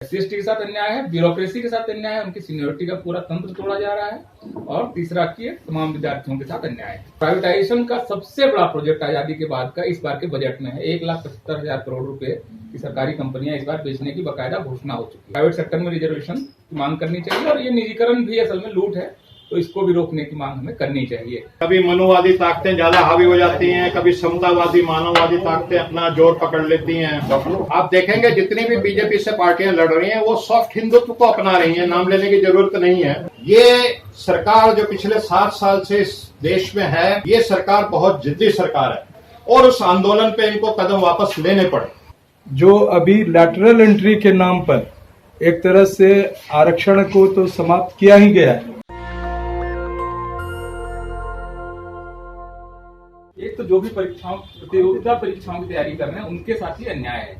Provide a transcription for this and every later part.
SC/ST के साथ अन्याय है, ब्यूरोक्रेसी के साथ अन्याय है, उनकी सीनियोरिटी का पूरा तंत्र तोड़ा जा रहा है। और तीसरा की तमाम विद्यार्थियों के साथ अन्याय है। प्राइवेटाइजेशन का सबसे बड़ा प्रोजेक्ट आजादी के बाद का इस बार के बजट में है। 1,75,000 करोड़ रुपए की सरकारी कंपनियां इस बार बेचने की बाकायदा घोषणा हो चुकी है। प्राइवेट सेक्टर में रिजर्वेशन की मांग करनी चाहिए और ये निजीकरण भी असल में लूट है, तो इसको भी रोकने की मांग हमें करनी चाहिए। कभी मनुवादी ताकतें ज्यादा हावी हो जाती हैं, कभी समतावादी मानववादी ताकतें अपना जोर पकड़ लेती हैं। आप देखेंगे जितनी भी बीजेपी से पार्टियां लड़ रही हैं वो सॉफ्ट हिंदुत्व को अपना रही हैं, नाम लेने की जरूरत नहीं है। ये सरकार जो पिछले 7 साल से इस देश में है, ये सरकार बहुत जिद्दी सरकार है और उस आंदोलन पे इनको कदम वापस लेने पड़े। जो अभी लैटरल एंट्री के नाम पर एक तरह से आरक्षण को तो समाप्त किया ही गया है। एक तो जो भी प्रतियोगिता परीक्षाओं की तैयारी कर रहे हैं उनके साथ ही अन्याय है।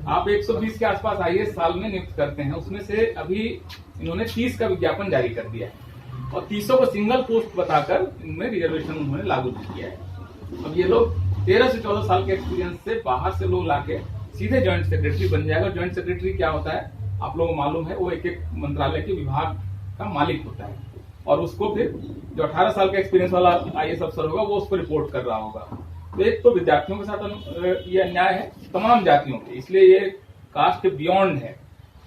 आप 120 के आसपास IAS साल में नियुक्त करते हैं, उसमें से अभी इन्होंने 30 का विज्ञापन जारी कर दिया है और 30 को सिंगल पोस्ट बताकर इनमें रिजर्वेशन उन्होंने लागू किया है। अब ये लोग 13 से 14 साल के एक्सपीरियंस से बाहर से लोग लाके सीधे ज्वाइंट सेक्रेटरी बन जाएगा। ज्वाइंट सेक्रेटरी क्या होता है आप लोगों को मालूम है, वो एक मंत्रालय के विभाग का मालिक होता है और उसको फिर जो 18 साल का एक्सपीरियंस वाला IAS अफसर होगा वो उसको रिपोर्ट कर रहा होगा। तो एक तो विद्यार्थियों के साथ ये अन्याय है, तमाम जातियों के, इसलिए ये कास्ट के बियॉन्ड है।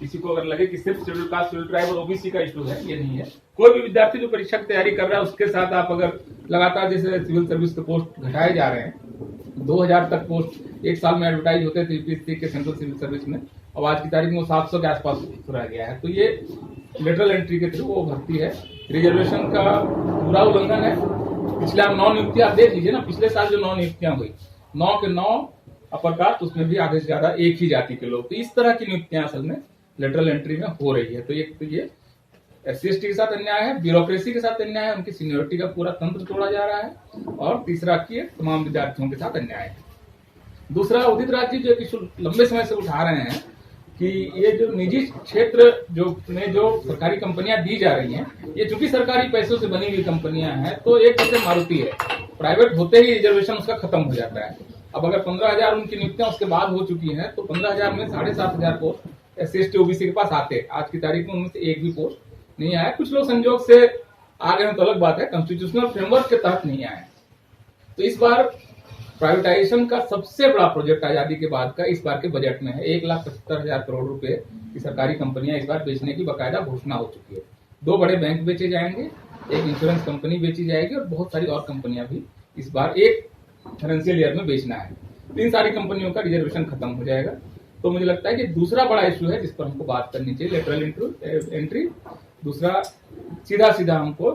किसी को अगर लगे कि सिर्फ शेड्यूल कास्ट, शेड्यूल ट्राइब और OBC का इशू है, ये नहीं है। कोई भी विद्यार्थी जो परीक्षा की तैयारी कर रहा है उसके साथ आप अगर लगातार जैसे सिविल सर्विस के पोस्ट घटाए जा रहे हैं, 2000 तक पोस्ट एक साल में एडवर्टाइज होते थे UPSC के सेंट्रल सिविल सर्विस में, अब आज की तारीख में वो 700 के आसपास रह गया है। तो ये लेटरल एंट्री के थ्रू वो भर्ती है, रिजर्वेशन का पूरा उल्लंघन है। पिछले आप 9 नियुक्तियां देख लीजिए ना, पिछले साल जो 9 नियुक्तियां हुई, 9 के 9 अपर कास्ट, उसमें भी आधे से ज्यादा एक ही जाति के लोग। तो इस तरह की नियुक्तियां असल में लेटरल एंट्री में हो रही है। तो एक तो ये SC/ST के साथ अन्याय है, ब्यूरोक्रेसी के साथ अन्याय है, उनकी सीनियोरिटी का पूरा तंत्र तोड़ा जा रहा है। और तीसरा की तमाम विद्यार्थियों के साथ अन्याय है। दूसरा, उदित राज जी जो इशू लंबे समय से उठा रहे हैं कि ये जो निजी क्षेत्र में जो सरकारी कंपनियां दी जा रही हैं, ये चूंकि सरकारी पैसों से बनी हुई कंपनियां हैं, तो एक जैसे मारुति है, प्राइवेट होते ही रिजर्वेशन उसका खत्म हो जाता है। अब अगर 15,000 उनकी नियुक्तियां उसके बाद हो चुकी हैं, तो 15,000 में 7,500 पोस्ट SC/ST OBC के पास आते। आज की तारीख में उनमें से एक भी पोस्ट नहीं आया। कुछ लोग संजोग से आ गए तो अलग बात है, कॉन्स्टिट्यूशनल फ्रेमवर्क के तहत नहीं आए। तो इस बार प्राइवेटाइजेशन का सबसे बड़ा प्रोजेक्ट आजादी के बाद का इस बार के बजट में है। 1,75,000 करोड़ रुपए की सरकारी कंपनियां इस बार बेचने की बाकायदा घोषणा हो चुकी है। 2 बड़े बैंक बेचे जाएंगे, एक इंश्योरेंस कंपनी बेची जाएगी और बहुत सारी और कंपनियां भी इस बार एक फाइनेंशियल ईयर में बेचना है। इन सारी कंपनियों का रिजर्वेशन खत्म हो जाएगा। तो मुझे लगता है कि दूसरा बड़ा इश्यू है जिस पर हमको बात करनी चाहिए, लेटरल एंट्री। दूसरा, सीधा हमको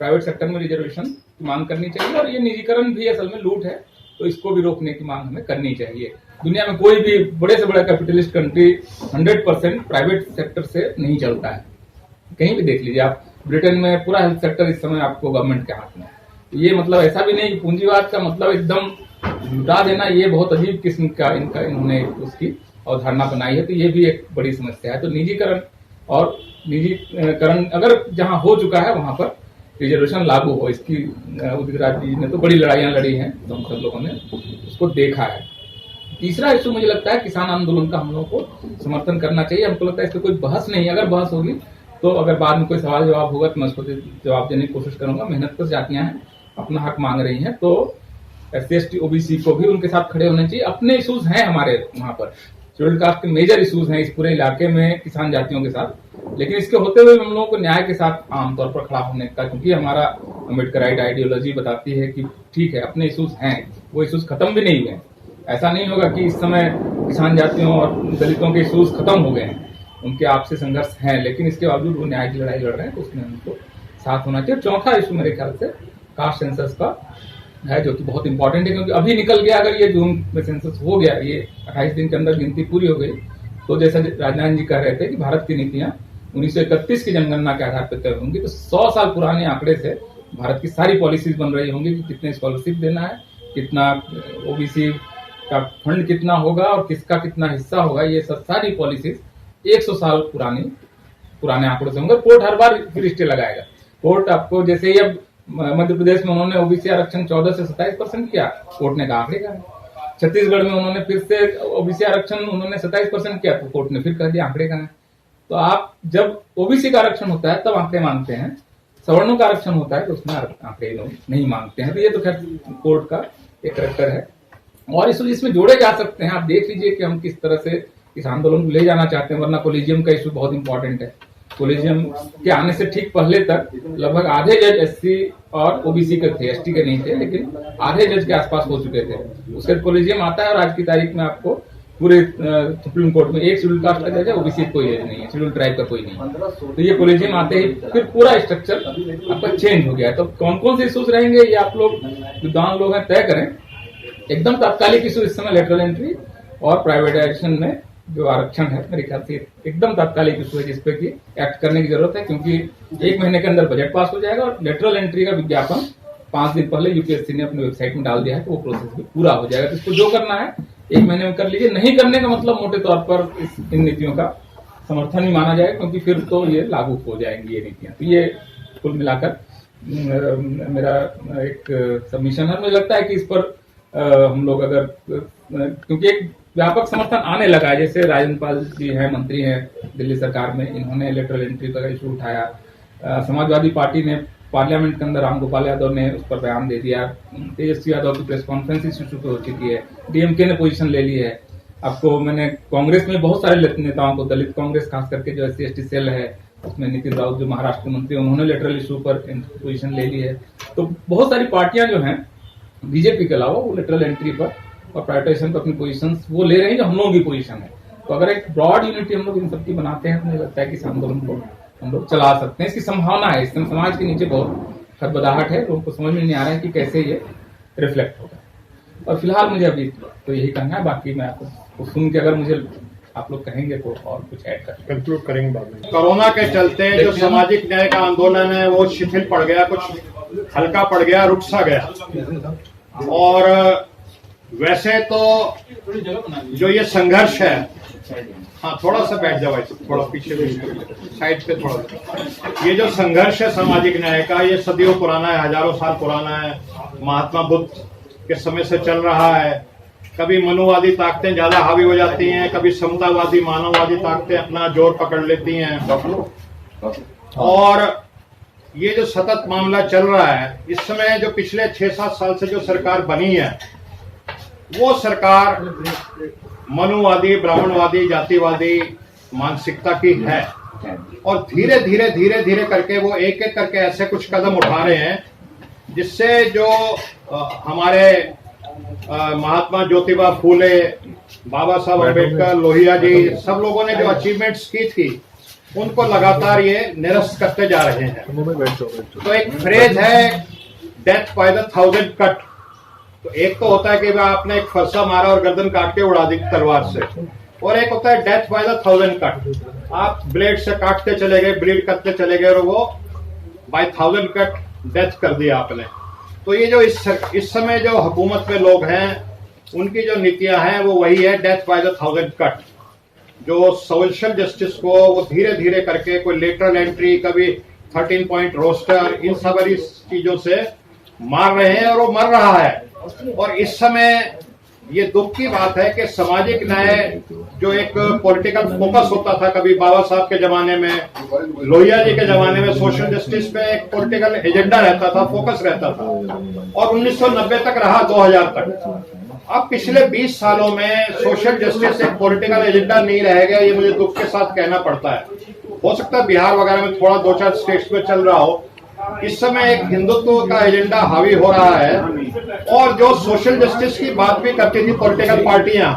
प्राइवेट सेक्टर में रिजर्वेशन की मांग करनी चाहिए और ये निजीकरण भी असल में लूट है, तो इसको भी रोकने की मांग हमें करनी चाहिए। दुनिया में कोई भी बड़े से बड़ा कैपिटलिस्ट कंट्री 100% प्राइवेट सेक्टर से नहीं चलता है। कहीं भी देख लीजिए आप, ब्रिटेन में पूरा हेल्थ सेक्टर इस समय आपको गवर्नमेंट के हाथ में। ये मतलब ऐसा भी नहीं कि पूंजीवाद का मतलब एकदम लुटा देना, ये बहुत अजीब किस्म का इन्होंने उसकी अवधारणा बनाई है। तो ये भी एक बड़ी समस्या है। तो निजीकरण और निजीकरण अगर जहां हो चुका है वहां पर रिजर्वेशन लागू हो, इसकी उदित राज जी ने तो बड़ी लड़ाइयां लड़ी हैं, तो हम सब लोगों ने उसको देखा है। तीसरा इश्यू मुझे लगता है किसान आंदोलन का हम लोगों को समर्थन करना चाहिए। हमको लगता है इस पर कोई बहस नहीं है। अगर बहस होगी तो अगर बाद में कोई सवाल जवाब होगा तो मैं उसको जवाब देने की कोशिश करूंगा। मेहनत कर जातियां हैं, अपना हक मांग रही हैं, तो SC/ST OBC को भी उनके साथ खड़े होने चाहिए। अपने इशूज हैं हमारे वहां पर, शेड्यूल कास्ट के मेजर इशूज हैं इस पूरे इलाके में किसान जातियों के साथ, लेकिन इसके होते हुए हम लोगों को न्याय के साथ आमतौर पर खड़ा होने का, क्योंकि हमारा अम्बेडकराइट आइडियोलॉजी बताती है कि ठीक है अपने इशूज हैं, वो इशूज खत्म भी नहीं हुए। ऐसा नहीं होगा कि इस समय किसान जातियों और दलितों के इशूज खत्म हो गए हैं, उनके आपसी संघर्ष हैं, लेकिन इसके बावजूद वो न्याय की लड़ाई लड़ रहे हैं, तो उसमें हमको साथ होना चाहिए। चौथा इशू मेरे ख्याल से कास्ट सेंसस का है, जो कि बहुत इंपॉर्टेंट है, क्योंकि अभी निकल गया, अगर ये जून में सेंसस हो गया, ये 28 दिन के अंदर गिनती पूरी हो गई, तो जैसा राजनाथ जी कह रहे थे कि भारत की नीतियां 1931 की जनगणना के आधार पर तय होंगी, तो 100 साल पुराने आंकड़े से भारत की सारी पॉलिसीज बन रही होंगी कि कितने स्कॉलरशिप देना है, कितना OBC का फंड कितना होगा और किसका कितना हिस्सा होगा। ये सब सारी पॉलिसीज 100 साल पुराने आंकड़ों से होंगे। कोर्ट हर बार फिर स्टे लगाएगा। कोर्ट आपको जैसे ही अब मध्य प्रदेश में उन्होंने OBC आरक्षण 14 से 27% किया, कोर्ट ने कहा आंकड़े का है। छत्तीसगढ़ में उन्होंने फिर से OBC आरक्षण उन्होंने 27% किया, तो कोर्ट ने फिर कह दिया आंकड़े का है। तो आप जब ओबीसी का आरक्षण होता है तब आंकड़े मांगते हैं, सवर्णों का आरक्षण होता है तो उसमें आंकड़े लोग नहीं मांगते हैं। तो ये तो खैर कोर्ट का एक करैक्टर है और इसमें जोड़े जा सकते हैं। आप देख लीजिए कि हम किस तरह से इस आंदोलन को ले जाना चाहते हैं, वरना कोलिजियम का इशू बहुत इंपॉर्टेंट है। कोलिजियम के आने से ठीक पहले तक लगभग आधे जज एससी और ओबीसी के थे, एसटी के नहीं थे, लेकिन आधे जज के आसपास हो चुके थे। उसके कोलिजियम आता है और आज की तारीख में आपको पूरे सुप्रीम कोर्ट में एक शेड्यूल कास्ट का जज है, ओबीसी कोई जज नहीं है, शेड्यूल ट्राइब का कोई नहीं है। तो ये कोलिजियम आते ही फिर पूरा स्ट्रक्चर आपका चेंज हो गया। तो कौन कौन से इश्यूज रहेंगे ये आप लोग विद्वान लोग हैं तय करें। एकदम तात्कालिक इशू इस समय लेटरल एंट्री और प्राइवेटाइजेशन में जो आरक्षण है, मेरे ख्याल से एकदम तात्कालिक इशू है जिसपे कि एक्ट करने की जरूरत है, क्योंकि 1 महीने के अंदर बजट पास हो जाएगा और लेटरल एंट्री का विज्ञापन 5 दिन पहले यूपीएससी ने अपनी वेबसाइट में डाल दिया है, तो वो प्रोसेस भी पूरा हो जाएगा। तो इसको जो करना है 1 महीने में कर लीजिए। नहीं करने का मतलब मोटे तौर पर इन नीतियों का समर्थन ही माना जाएगा, क्योंकि फिर तो ये लागू हो जाएंगी ये नीतियां। तो ये कुल मिलाकर मेरा एक सबमिशन है। मुझे लगता है कि इस पर हम लोग अगर, क्योंकि एक व्यापक समर्थन आने लगा है, जैसे राजेंद्र पाल जी हैं, मंत्री हैं दिल्ली सरकार में, इन्होंने लेटरल एंट्री का इशू उठाया। समाजवादी पार्टी ने पार्लियामेंट के अंदर रामगोपाल यादव ने उस पर बयान दे दिया। तेजस्वी यादव की प्रेस कॉन्फ्रेंस इस इशू पे हो चुकी है, डीएमके ने पोजीशन ले ली है। आपको मैंने कांग्रेस में बहुत सारे नेताओं को, दलित कांग्रेस खास करके जो एससी एसटी सेल है उसमें नितिन राउत जो महाराष्ट्र मंत्री, उन्होंने लेटरल इशू पर पोजीशन ले ली है। तो बहुत सारी पार्टियां जो हैं बीजेपी के अलावा वो लेटरल एंट्री पर और प्राइवेटाइजेशन पर अपनी पोजीशन वो ले रहे हैं, जो हम लोगों की पोजीशन है। तो अगर एक ब्रॉड यूनिटी हम लोग इन सबकी बनाते हैं तो मुझे लगता है कि इस आंदोलन को हम लोग चला सकते हैं। इसकी संभावना है, इस समाज के नीचे बहुत खरबदाहट है, लोगों को समझ में नहीं आ रहा है कि कैसे ये रिफ्लेक्ट होगा। और फिलहाल मुझे अभी तो यही कहना है, बाकी मैं आपको सुन के अगर मुझे आप लोग कहेंगे तो और कुछ ऐड कर कंक्लूड करेंगे बाद में। कोरोना के चलते जो सामाजिक न्याय का आंदोलन है वो शिथिल पड़ गया, कुछ हल्का पड़ गया, रुक सा गया। और वैसे तो जो ये संघर्ष है, हाँ थोड़ा सा बैठ जाओ, थोड़ा पीछे साइड पे थोड़ा। ये जो संघर्ष है सामाजिक न्याय का, ये सदियों पुराना है, हजारों साल पुराना है, महात्मा बुद्ध के समय से चल रहा है। कभी मनुवादी ताकतें ज्यादा हावी हो जाती हैं, कभी समतावादी मानववादी ताकतें अपना जोर पकड़ लेती हैं। और ये जो सतत मामला चल रहा है, इस समय जो पिछले 6-7 साल से जो सरकार बनी है, वो सरकार मनुवादी, ब्राह्मणवादी, जातिवादी मानसिकता की है। और धीरे धीरे करके वो एक एक करके ऐसे कुछ कदम उठा रहे हैं जिससे जो हमारे महात्मा ज्योतिबा फूले, बाबा साहब अम्बेडकर, लोहिया जी, सब लोगों ने जो अचीवमेंट्स की थी उनको लगातार ये निरस्त करते जा रहे हैं। तो एक फ्रेज है डेथ बाय द 1000 कट। तो एक तो होता है कि आपने एक फरसा मारा और गर्दन काट के उड़ा दी तलवार से, और एक होता है डेथ बाय द 1000 कट। आप ब्लेड से काटते चले गए, ब्लीड करते चले गए और वो बाय 1000 कट डेथ कर दिया आपने। तो ये जो इस समय जो हुकूमत में लोग हैं, उनकी जो नीतियां हैं वो वही है डेथ बाय द 1000 कट। जो सोशल जस्टिस को वो धीरे धीरे करके, कोई लेटरल एंट्री, कभी 13 पॉइंट रोस्टर, इन सब चीजों से मार रहे हैं और वो मर रहा है। और इस समय ये दुख की बात है कि सामाजिक न्याय जो एक पॉलिटिकल फोकस होता था, कभी बाबा साहब के जमाने में, लोहिया जी के जमाने में सोशल जस्टिस पे एक पॉलिटिकल एजेंडा रहता था, फोकस रहता था, और 1990 तक रहा, 2000 तक। अब पिछले 20 सालों में सोशल जस्टिस एक पॉलिटिकल एजेंडा नहीं रह गया, ये मुझे दुख के साथ कहना पड़ता है। हो सकता है बिहार वगैरह में थोड़ा 2-4 स्टेट्स में चल रहा हो। इस समय एक हिंदुत्व का एजेंडा हावी हो रहा है, और जो सोशल जस्टिस की बात भी करती थी पॉलिटिकल पार्टियां,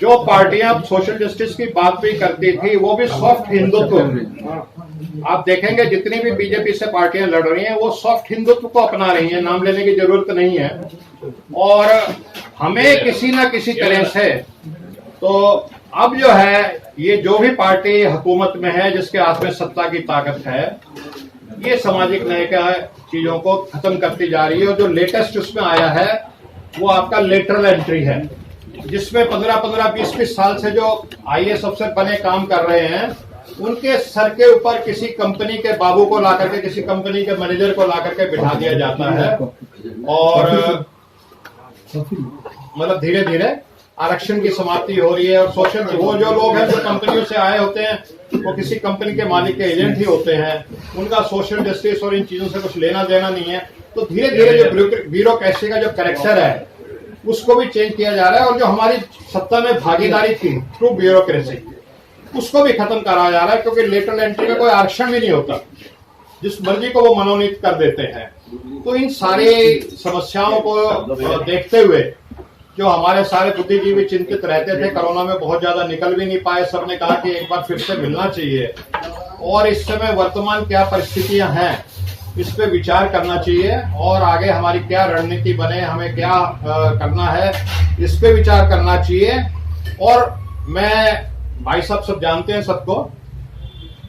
जो पार्टियां सोशल जस्टिस की बात भी करती थी, वो भी सॉफ्ट हिंदुत्व। आप देखेंगे जितनी भी बीजेपी से पार्टियां लड़ रही हैं वो सॉफ्ट हिंदुत्व को अपना रही हैं, नाम लेने की जरूरत नहीं है। और हमें किसी न किसी तरह से, तो अब जो है ये जो भी पार्टी हुकूमत में है, जिसके हाथ में सत्ता की ताकत है, ये सामाजिक न्याय का चीजों को खत्म करती जा रही है। और जो लेटेस्ट उसमें आया है वो आपका लेटरल एंट्री है, जिसमें 15-15, 20-20 साल से जो आईएएस अफसर बने काम कर रहे हैं, उनके सर के ऊपर किसी कंपनी के बाबू को ला करके, किसी कंपनी के मैनेजर को ला करके बिठा दिया जाता है, और मतलब धीरे धीरे आरक्षण की समाप्ति हो रही है। और सोशल वो जो लोग हैं जो कंपनियों से आए होते हैं वो किसी कंपनी के मालिक के एजेंट ही होते हैं, उनका सोशल जस्टिस और इन चीजों से कुछ लेना देना नहीं है। तो धीरे धीरे जो ब्यूरोक्रेसी का जो कैरेक्टर है उसको भी चेंज किया जा रहा है, और जो हमारी सत्ता में भागीदारी थी थ्रू ब्यूरोक्रेसी उसको भी खत्म करा जा रहा है, क्योंकि लेटरल एंट्री में कोई आरक्षण भी नहीं होता, जिस मर्जी को वो मनोनीत कर देते हैं। तो इन सारी समस्याओं को देखते हुए जो हमारे सारे बुद्धिजीवी चिंतित रहते थे, कोरोना में बहुत ज्यादा निकल भी नहीं पाए, सबने कहा कि एक बार फिर से मिलना चाहिए और इस समय वर्तमान क्या परिस्थितियां हैं इस पे विचार करना चाहिए, और आगे हमारी क्या रणनीति बने, हमें क्या करना है इस पे विचार करना चाहिए। और मैं भाई साहब सब जानते हैं सबको,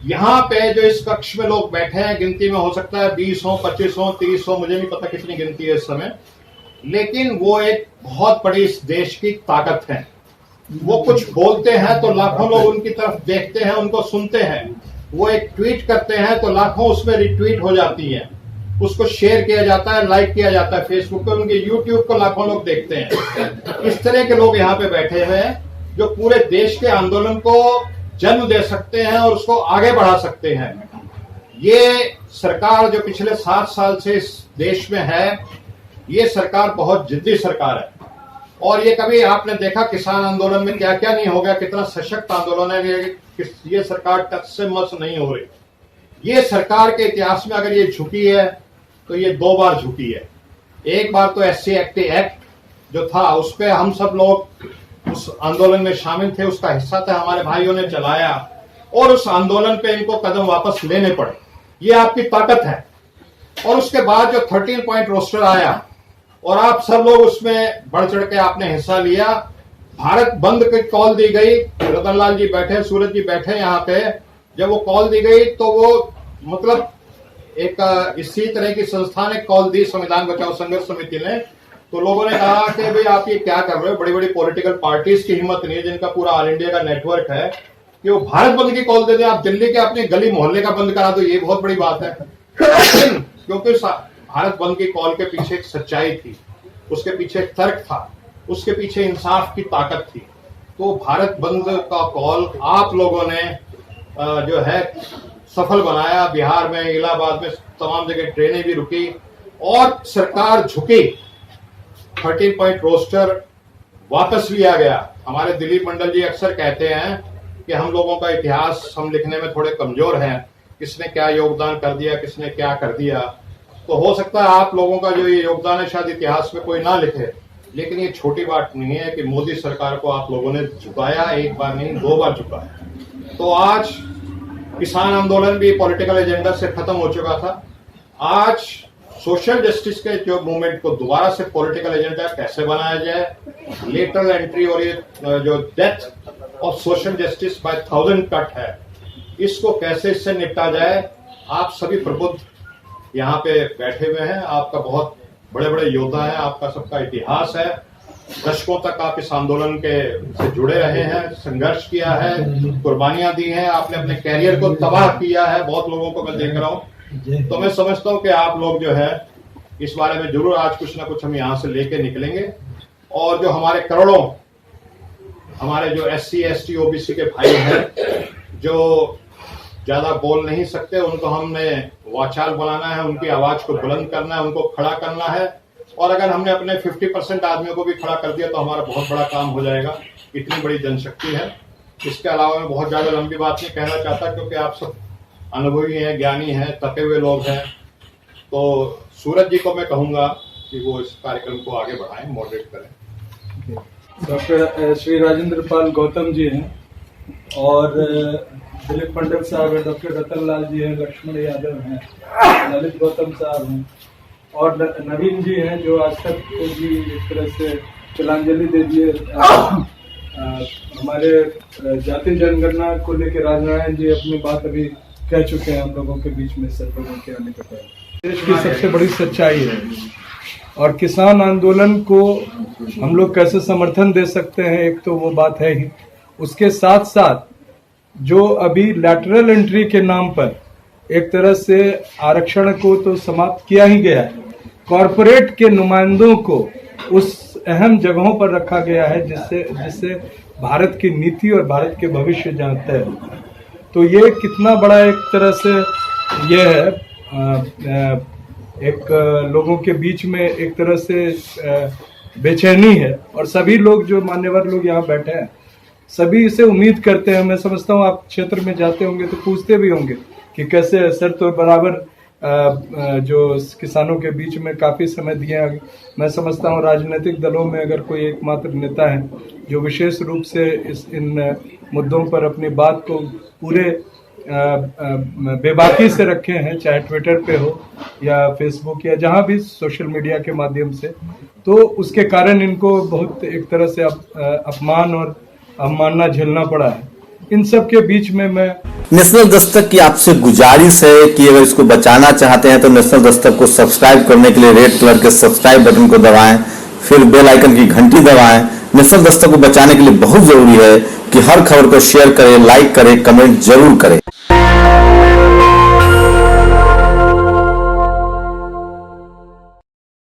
यहाँ पे जो इस कक्ष में लोग बैठे हैं गिनती में हो सकता है 20 हो, 25 हो, 30 हो, मुझे नहीं पता कितनी गिनती है इस समय, लेकिन वो एक बहुत बड़ी इस देश की ताकत है। वो कुछ बोलते हैं तो लाखों लोग उनकी तरफ देखते हैं, उनको सुनते हैं। वो एक ट्वीट करते हैं तो लाखों उसमें रिट्वीट हो जाती है, उसको शेयर किया जाता है, लाइक किया जाता है फेसबुक पे, उनके यूट्यूब को लाखों लोग देखते हैं। इस तरह के लोग यहाँ पे बैठे हुए हैं जो पूरे देश के आंदोलन को जन्म दे सकते हैं और उसको आगे बढ़ा सकते हैं। ये सरकार जो पिछले 7 साल से इस देश में है, ये सरकार बहुत जिद्दी सरकार है, और ये कभी आपने देखा किसान आंदोलन में क्या क्या नहीं हो गया, कितना सशक्त आंदोलन है। ये सरकार टच से मस नहीं हो रही। ये सरकार के इतिहास में अगर ये झुकी है तो ये 2 बार झुकी है। एक बार तो SC एक्ट जो था उस पर हम सब लोग उस आंदोलन में शामिल थे, उसका हिस्सा थे, हमारे भाइयों ने चलाया, और उस आंदोलन पे इनको कदम वापस लेने पड़े। ये आपकी ताकत है। और उसके बाद जो 13 पॉइंट रोस्टर आया और आप सब लोग उसमें बढ़ चढ़ के आपने हिस्सा लिया। भारत बंद की कॉल दी गई, रतनलाल जी बैठे, सूरज जी बैठे यहाँ पे, जब वो कॉल दी गई तो वो मतलब एक इसी तरह की संस्था ने कॉल दी, संविधान बचाओ संघर्ष समिति ने, तो लोगों ने कहा कि भाई आप ये क्या कर रहे हो, बड़ी बड़ी पॉलिटिकल पार्टीज की हिम्मत नहीं है, जिनका पूरा ऑल इंडिया का नेटवर्क है, कि वो भारत बंद की कॉल दे दे, आप दिल्ली के अपने गली मोहल्ले का बंद करा दो, ये बहुत बड़ी बात है। क्योंकि भारत बंद की कॉल के पीछे एक सच्चाई थी, उसके पीछे एक तर्क था, उसके पीछे इंसाफ की ताकत थी। तो भारत बंद का कॉल आप लोगों ने जो है सफल बनाया। बिहार में, इलाहाबाद में तमाम जगह ट्रेनें भी रुकी और सरकार झुकी। 13 पॉइंट रोस्टर वापस लिया गया। हमारे दिलीप मंडल जी अक्सर कहते हैं कि हम लोगों का इतिहास हम लिखने में थोड़े कमजोर हैं, किसने क्या योगदान कर दिया, किसने क्या कर दिया। तो हो सकता है आप लोगों का जो ये योगदान है शायद इतिहास में कोई ना लिखे, लेकिन ये छोटी बात नहीं है कि मोदी सरकार को आप लोगों ने झुकाया, एक बार नहीं 2 बार झुकाया। तो आज किसान आंदोलन भी पॉलिटिकल एजेंडा से खत्म हो चुका था। आज सोशल जस्टिस के जो मूवमेंट को दोबारा से पॉलिटिकल एजेंडा कैसे बनाया जाए, लेटरल एंट्री और ये जो death of social justice by 1000 cut है, इसको कैसे इससे निपटा जाए। आप सभी प्रबुद्ध यहाँ पे बैठे हुए हैं, आपका बहुत बड़े बड़े योद्धा हैं, आपका सबका इतिहास है, दशकों तक आप इस आंदोलन के से जुड़े रहे हैं, संघर्ष किया है, कुर्बानियां दी हैं, आपने अपने कैरियर को तबाह किया है, बहुत लोगों को मैं देख रहा हूं। तो मैं समझता हूं कि आप लोग जो है इस बारे में जरूर आज कुछ ना कुछ हम यहाँ से लेके निकलेंगे, और जो हमारे करोड़ों हमारे जो SC ST OBC के भाई हैं जो ज्यादा बोल नहीं सकते, उनको हमने वाचाल बनाना है, उनकी आवाज को बुलंद करना है, उनको खड़ा करना है। और अगर हमने अपने 50% आदमियों को भी खड़ा कर दिया तो हमारा बहुत बड़ा काम हो जाएगा। इतनी बड़ी जनशक्ति है। इसके अलावा मैं बहुत ज्यादा लंबी बात नहीं कहना चाहता, क्योंकि आप सब अनुभवी हैं, ज्ञानी हैं, तपे हुए लोग हैं। तो सूरज जी को मैं कहूंगा कि वो इस कार्यक्रम को आगे बढ़ाएं, मॉडरेट करें। डॉक्टर श्री राजेंद्र पाल गौतम जी हैं, और दिलीप मंडल साहब हैं, डॉक्टर रतनलाल जी हैं, लक्ष्मण यादव हैं, ललित गौतम साहब हैं, और नवीन जी हैं जो आज तक को भी एक तरह से तिलांजलि दे दिए। हमारे जाति जनगणना को लेकर राजनारायण जी अपनी बात अभी कह चुके हैं हम लोगों के बीच में, सब लोगों के आने के पहले। देश की सबसे बड़ी सच्चाई है, और किसान आंदोलन को हम लोग कैसे समर्थन दे सकते हैं, एक तो वो बात है ही। उसके साथ साथ जो अभी लैटरल एंट्री के नाम पर एक तरह से आरक्षण को तो समाप्त किया ही गया है, कॉरपोरेट के नुमाइंदों को उस अहम जगहों पर रखा गया है जिससे भारत की नीति और भारत के भविष्य जानते हैं। तो ये कितना बड़ा एक तरह से ये है एक लोगों के बीच में एक तरह से बेचैनी है, और सभी लोग जो मान्यवर लोग यहाँ बैठे हैं सभी इसे उम्मीद करते हैं। मैं समझता हूँ आप क्षेत्र में जाते होंगे तो पूछते भी होंगे कि कैसे सर, तो बराबर जो किसानों के बीच में काफी समय दिया। मैं समझता हूँ राजनीतिक दलों में अगर कोई एकमात्र नेता है जो विशेष रूप से इन मुद्दों पर अपनी बात को पूरे बेबाकी से रखे हैं, चाहे ट्विटर पे हो या फेसबुक या जहां भी सोशल मीडिया के माध्यम से, तो उसके कारण इनको बहुत एक तरह से अपमान और अवमानना झेलना पड़ा है। इन सब के बीच में मैं नेशनल दस्तक की आपसे गुजारिश है कि अगर इसको बचाना चाहते हैं तो नेशनल दस्तक को सब्सक्राइब करने के लिए रेड कलर के सब्सक्राइब बटन को दबाएं, फिर बेल आइकन की घंटी दबाएं। नेशनल दस्तक को बचाने के लिए बहुत जरूरी है कि हर खबर को शेयर करें, लाइक करें, कमेंट जरूर करें।